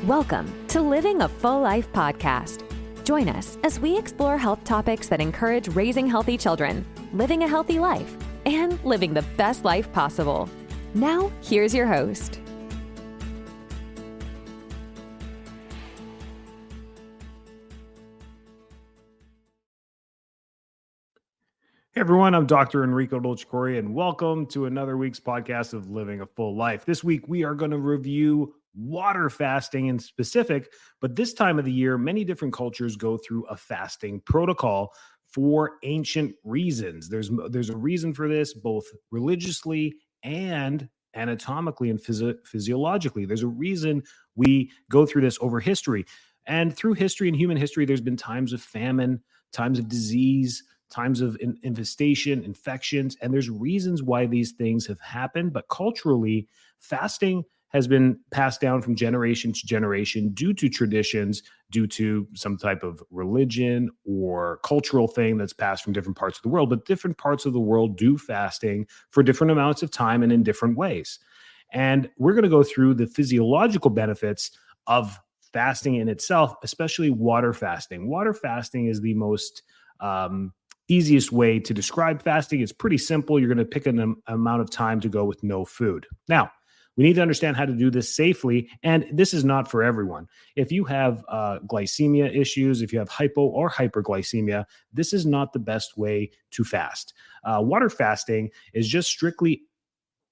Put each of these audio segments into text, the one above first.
Welcome to Living a Full Life podcast. Join us as we explore health topics that encourage raising healthy children, living a healthy life, and living the best life possible. Now, here's your host. Hey everyone, I'm Dr. Enrico Dolcecore, and welcome to another week's podcast of Living a Full Life. This week, we are going to review water fasting in specific, but this time of the year, many different cultures go through a fasting protocol for ancient reasons. There's a reason for this, both religiously and anatomically and physiologically. There's a reason we go through this over history. And through history and human history, there's been times of famine, times of disease, times of infestation, infections, and there's reasons why these things have happened. But culturally, fasting has been passed down from generation to generation due to traditions, due to some type of religion or cultural thing that's passed from different parts of the world. But different parts of the world do fasting for different amounts of time and in different ways. And we're going to go through the physiological benefits of fasting in itself, especially water fasting. Water fasting is the most easiest way to describe fasting. It's pretty simple. You're going to pick an amount of time to go with no food. Now, we need to understand how to do this safely, and this is not for everyone. If you have glycemia issues, if you have hypo or hyperglycemia, this is not the best way to fast. Water fasting is just strictly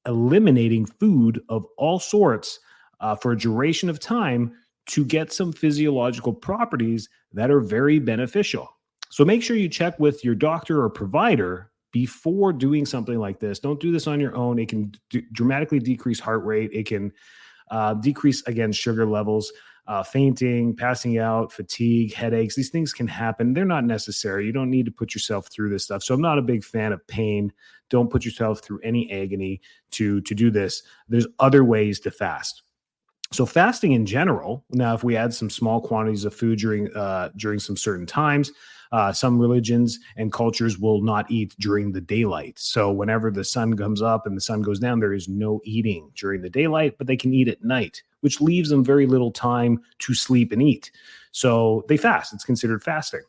eliminating food of all sorts for a duration of time to get some physiological properties that are very beneficial. So make sure you check with your doctor or provider before doing something like this. Don't do this on your own. It can dramatically decrease heart rate. It can decrease, again, sugar levels, fainting, passing out, fatigue, headaches. These things can happen. They're not necessary. You don't need to put yourself through this stuff. So I'm not a big fan of pain. Don't put yourself through any agony to do this. There's other ways to fast. So fasting in general, now if we add some small quantities of food during some certain times, some religions and cultures will not eat during the daylight. So whenever the sun comes up and the sun goes down, there is no eating during the daylight, but they can eat at night, which leaves them very little time to sleep and eat. So they fast. It's considered fasting.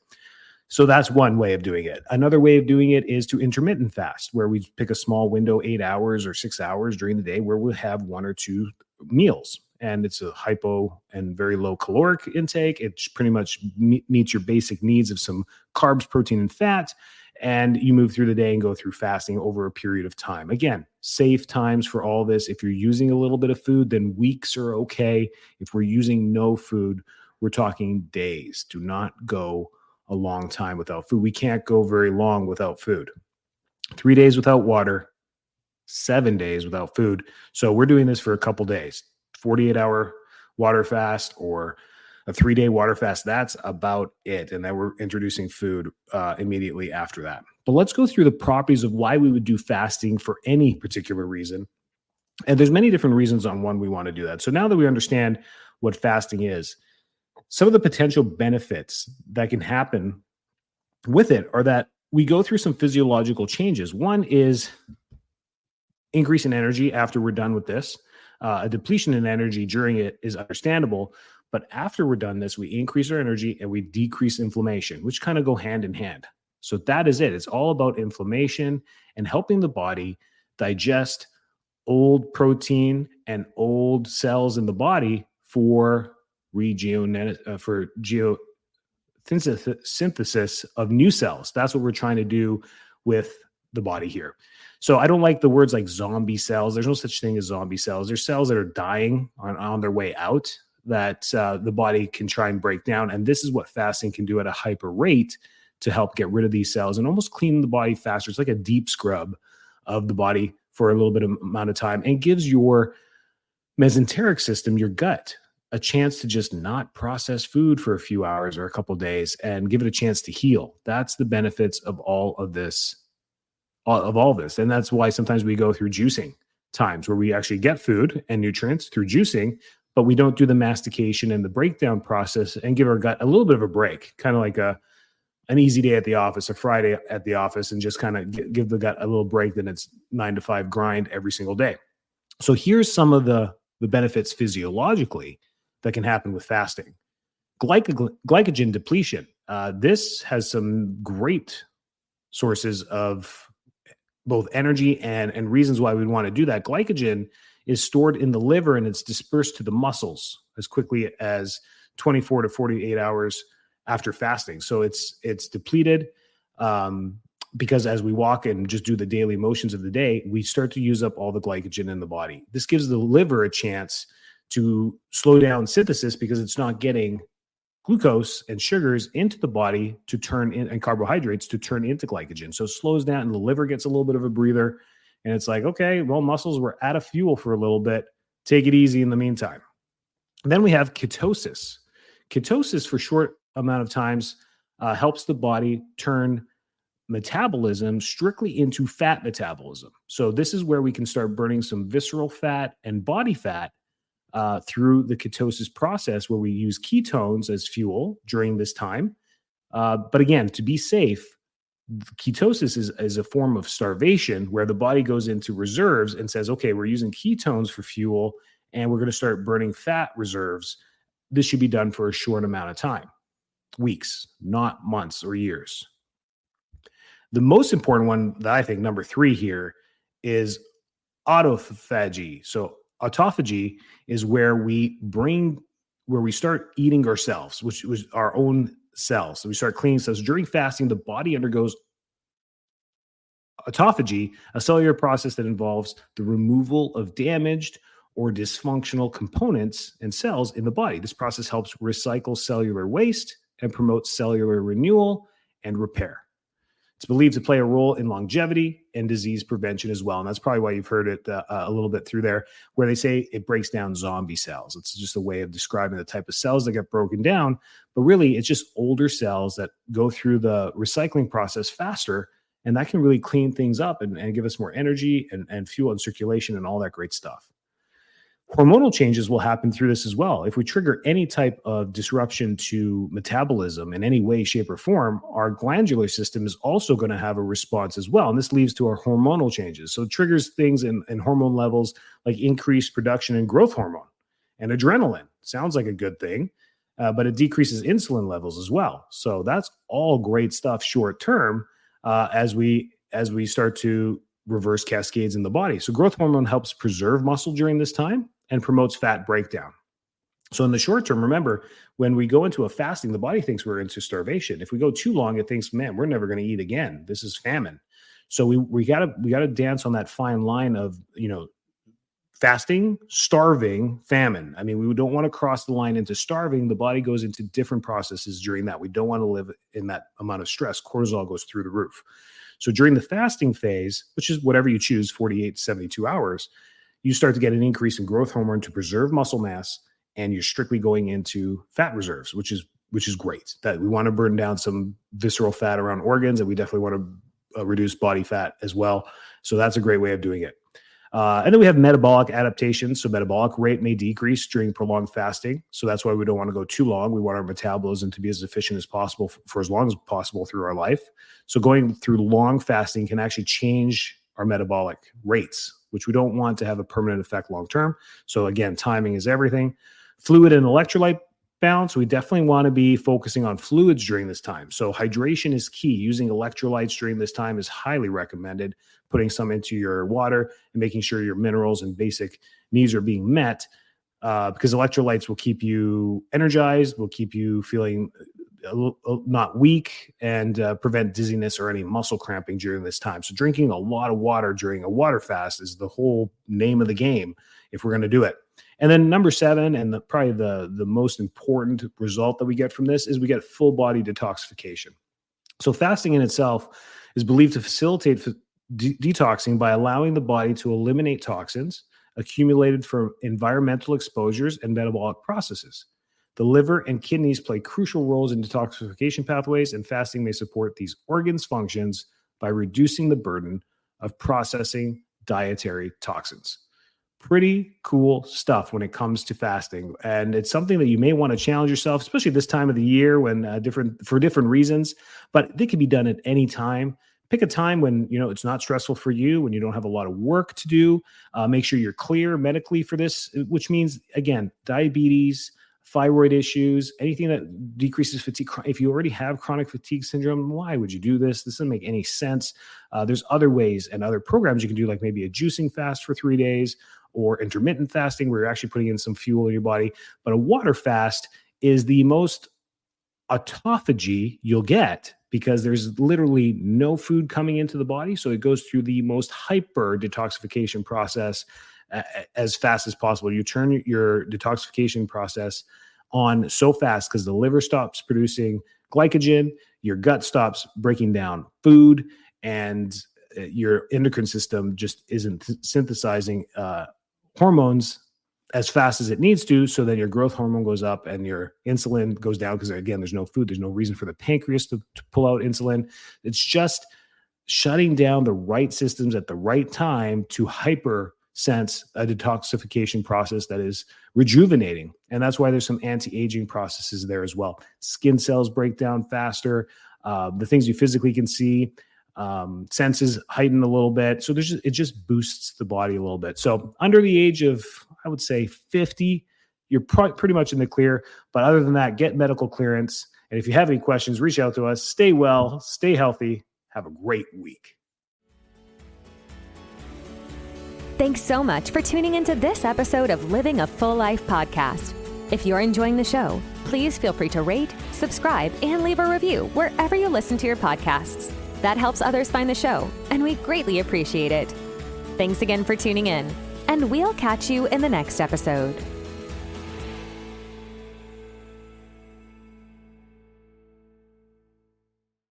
So that's one way of doing it. Another way of doing it is to intermittent fast, where we pick a small window, 8 hours or 6 hours during the day, where we'll have one or two meals. And it's a hypo and very low caloric intake. It pretty much meets your basic needs of some carbs, protein, and fat. And you move through the day and go through fasting over a period of time. Again, safe times for all this. If you're using a little bit of food, then weeks are okay. If we're using no food, we're talking days. Do not go a long time without food. We can't go very long without food. 3 days without water, 7 days without food. So we're doing this for a couple days. 48-hour water fast or a 3-day water fast. That's about it. And then we're introducing food immediately after that. But let's go through the properties of why we would do fasting for any particular reason. And there's many different reasons on when we want to do that. So now that we understand what fasting is, some of the potential benefits that can happen with it are that we go through some physiological changes. One is increase in energy after we're done with this. A depletion in energy during it is understandable, but after we're done this, we increase our energy and we decrease inflammation, which kind of go hand in hand. So that is it. It's all about inflammation and helping the body digest old protein and old cells in the body for synthesis of new cells. That's what we're trying to do with the body here. So I don't like the words like zombie cells. There's no such thing as zombie cells. There's cells that are dying on their way out that the body can try and break down. And this is what fasting can do at a hyper rate to help get rid of these cells and almost clean the body faster. It's like a deep scrub of the body for a little bit of amount of time and gives your mesenteric system, your gut, a chance to just not process food for a few hours or a couple of days and give it a chance to heal. That's the benefits of all of this. And that's why sometimes we go through juicing times where we actually get food and nutrients through juicing, but we don't do the mastication and the breakdown process and give our gut a little bit of a break, kind of like an easy day at the office, a Friday at the office, and just kind of give the gut a little break. Then it's 9 to 5 grind every single day. So here's some of the benefits physiologically that can happen with fasting. Glycogen depletion. This has some great sources of both energy and reasons why we'd want to do that. Glycogen is stored in the liver and it's dispersed to the muscles as quickly as 24 to 48 hours after fasting. So it's depleted because as we walk and just do the daily motions of the day, we start to use up all the glycogen in the body. This gives the liver a chance to slow down synthesis because it's not getting glucose and sugars into the body to turn in, and carbohydrates to turn into glycogen. So it slows down and the liver gets a little bit of a breather. And it's like, okay, well, muscles were out of fuel for a little bit. Take it easy in the meantime. And then we have ketosis. Ketosis for short amount of times helps the body turn metabolism strictly into fat metabolism. So this is where we can start burning some visceral fat and body fat through the ketosis process, where we use ketones as fuel during this time. But again, to be safe, ketosis is a form of starvation where the body goes into reserves and says, okay, we're using ketones for fuel and we're going to start burning fat reserves. This should be done for a short amount of time, weeks, not months or years. The most important one that I think, number 3 here, is autophagy. So autophagy is where we start eating ourselves, which was our own cells. So we start cleaning cells. During fasting, the body undergoes autophagy, a cellular process that involves the removal of damaged or dysfunctional components and cells in the body. This process helps recycle cellular waste and promotes cellular renewal and repair. It's believed to play a role in longevity and disease prevention as well. And that's probably why you've heard it a little bit through there, where they say it breaks down zombie cells. It's just a way of describing the type of cells that get broken down. But really, it's just older cells that go through the recycling process faster. And that can really clean things up and give us more energy and fuel and circulation and all that great stuff. Hormonal changes will happen through this as well. If we trigger any type of disruption to metabolism in any way, shape, or form, our glandular system is also going to have a response as well. And this leads to our hormonal changes. So it triggers things in hormone levels like increased production in growth hormone and adrenaline. Sounds like a good thing, but it decreases insulin levels as well. So that's all great stuff short term as we start to reverse cascades in the body. So growth hormone helps preserve muscle during this time and promotes fat breakdown. So in the short term, remember, when we go into a fasting, the body thinks we're into starvation. If we go too long, it thinks, man, we're never going to eat again. This is famine. So we gotta dance on that fine line of, fasting, starving, famine. I mean, we don't want to cross the line into starving. The body goes into different processes during that. We don't want to live in that amount of stress. Cortisol goes through the roof. So during the fasting phase, which is whatever you choose, 48 to 72 hours, you start to get an increase in growth hormone to preserve muscle mass, and you're strictly going into fat reserves, which is great. That we want to burn down some visceral fat around organs, and we definitely want to reduce body fat as well. So that's a great way of doing it. And then we have metabolic adaptations. So metabolic rate may decrease during prolonged fasting. So that's why we don't want to go too long. We want our metabolism to be as efficient as possible for as long as possible through our life. So going through long fasting can actually change our metabolic rates, which we don't want to have a permanent effect long term. So again, timing is everything. Fluid and electrolyte balance. We definitely want to be focusing on fluids during this time. So hydration is key. Using electrolytes during this time is highly recommended. Putting some into your water and making sure your minerals and basic needs are being met, because electrolytes will keep you energized, will keep you feeling not weak, and prevent dizziness or any muscle cramping during this time. So drinking a lot of water during a water fast is the whole name of the game if we're going to do it. And then number 7, and probably the most important result that we get from this, is we get full body detoxification. So fasting in itself is believed to facilitate detoxing by allowing the body to eliminate toxins accumulated from environmental exposures and metabolic processes. The liver and kidneys play crucial roles in detoxification pathways, and fasting may support these organs' functions by reducing the burden of processing dietary toxins. Pretty cool stuff when it comes to fasting. And it's something that you may want to challenge yourself, especially this time of the year when for different reasons, but it can be done at any time. Pick a time when, it's not stressful for you, when you don't have a lot of work to do. Make sure you're clear medically for this, which means, again, diabetes, thyroid issues, anything that decreases fatigue. If you already have chronic fatigue syndrome, why would you do this? This doesn't make any sense. There's other ways and other programs you can do, like maybe a juicing fast for 3 days or intermittent fasting where you're actually putting in some fuel in your body. But a water fast is the most autophagy you'll get because there's literally no food coming into the body. So it goes through the most hyper detoxification process as fast as possible. You turn your detoxification process on so fast because the liver stops producing glycogen, your gut stops breaking down food, and your endocrine system just isn't synthesizing hormones as fast as it needs to. So then your growth hormone goes up and your insulin goes down because, again, there's no food. There's no reason for the pancreas to pull out insulin. It's just shutting down the right systems at the right time to hyper sense a detoxification process that is rejuvenating. And that's why there's some anti-aging processes there as well. Skin cells break down faster. The things you physically can see, senses heighten a little bit. So it just boosts the body a little bit. So under the age of, I would say 50, you're pretty much in the clear. But other than that, get medical clearance. And if you have any questions, reach out to us. Stay well, stay healthy. Have a great week. Thanks so much for tuning into this episode of Living a Full Life podcast. If you're enjoying the show, please feel free to rate, subscribe, and leave a review wherever you listen to your podcasts. That helps others find the show, and we greatly appreciate it. Thanks again for tuning in, and we'll catch you in the next episode.